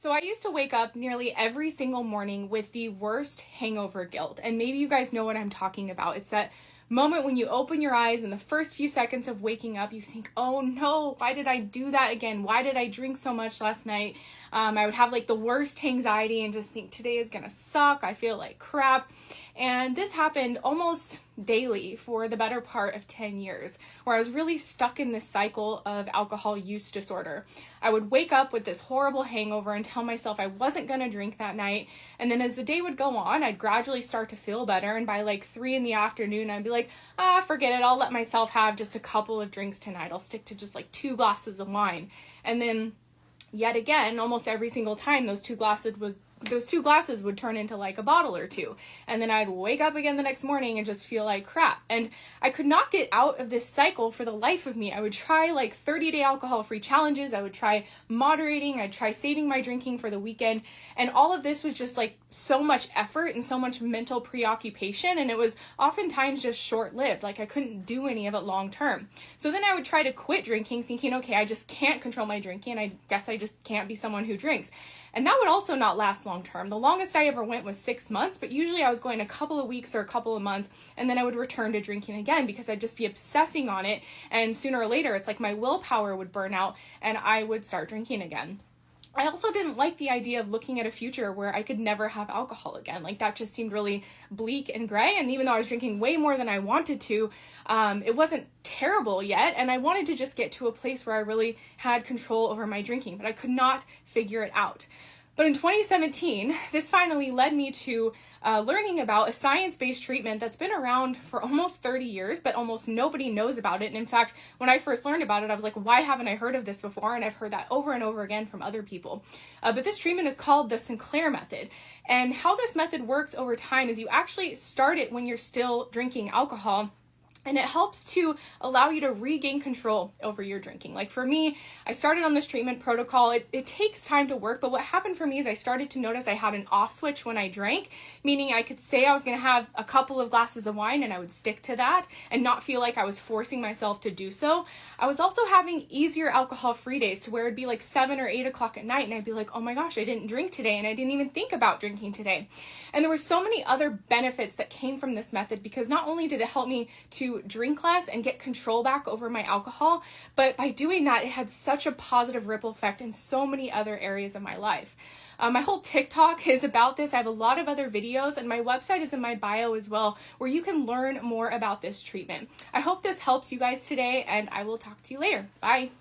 So I used to wake up nearly every single morning with the worst hangover guilt. And maybe you guys know what I'm talking about. It's that moment when you open your eyes and the first few seconds of waking up, you think, oh no, why did I do that again? Why did I drink so much last night? I would have like the worst anxiety and just think today is gonna suck. I feel like crap. And this happened almost daily for the better part of 10 years, where I was really stuck in this cycle of alcohol use disorder. I would wake up with this horrible hangover and tell myself I wasn't going to drink that night. And then as the day would go on, I'd gradually start to feel better. And by like 3 p.m, I'd be like, forget it. I'll let myself have just a couple of drinks tonight. I'll stick to just like 2 glasses of wine. And then yet again, almost every single time, those two glasses would turn into like a bottle or 2. And then I'd wake up again the next morning and just feel like crap. And I could not get out of this cycle for the life of me. I would try like 30-day alcohol-free challenges. I would try moderating. I'd try saving my drinking for the weekend. And all of this was just like so much effort and so much mental preoccupation. And it was oftentimes just short-lived. Like I couldn't do any of it long-term. So then I would try to quit drinking thinking, okay, I just can't control my drinking. I guess I just can't be someone who drinks. And that would also not last long term. The longest I ever went was 6 months, but usually I was going a couple of weeks or a couple of months, and then I would return to drinking again because I'd just be obsessing on it. And sooner or later, it's like my willpower would burn out and I would start drinking again. I also didn't like the idea of looking at a future where I could never have alcohol again. Like that just seemed really bleak and gray. And even though I was drinking way more than I wanted to, it wasn't terrible yet. And I wanted to just get to a place where I really had control over my drinking, but I could not figure it out. But in 2017, this finally led me to learning about a science-based treatment that's been around for almost 30 years, but almost nobody knows about it. And in fact, when I first learned about it, I was like, why haven't I heard of this before? And I've heard that over and over again from other people. But this treatment is called the Sinclair Method. And how this method works over time is you actually start it when you're still drinking alcohol. And it helps to allow you to regain control over your drinking. Like for me, I started on this treatment protocol. It takes time to work, but what happened for me is I started to notice I had an off switch when I drank, meaning I could say I was going to have a couple of glasses of wine and I would stick to that and not feel like I was forcing myself to do so. I was also having easier alcohol-free days to where it'd be like 7 or 8 o'clock at night and I'd be like, oh my gosh, I didn't drink today and I didn't even think about drinking today. And there were so many other benefits that came from this method because not only did it help me to drink less and get control back over my alcohol, but by doing that, it had such a positive ripple effect in so many other areas of my life. My whole TikTok is about this. I have a lot of other videos and my website is in my bio as well, where you can learn more about this treatment. I hope this helps you guys today and I will talk to you later. Bye.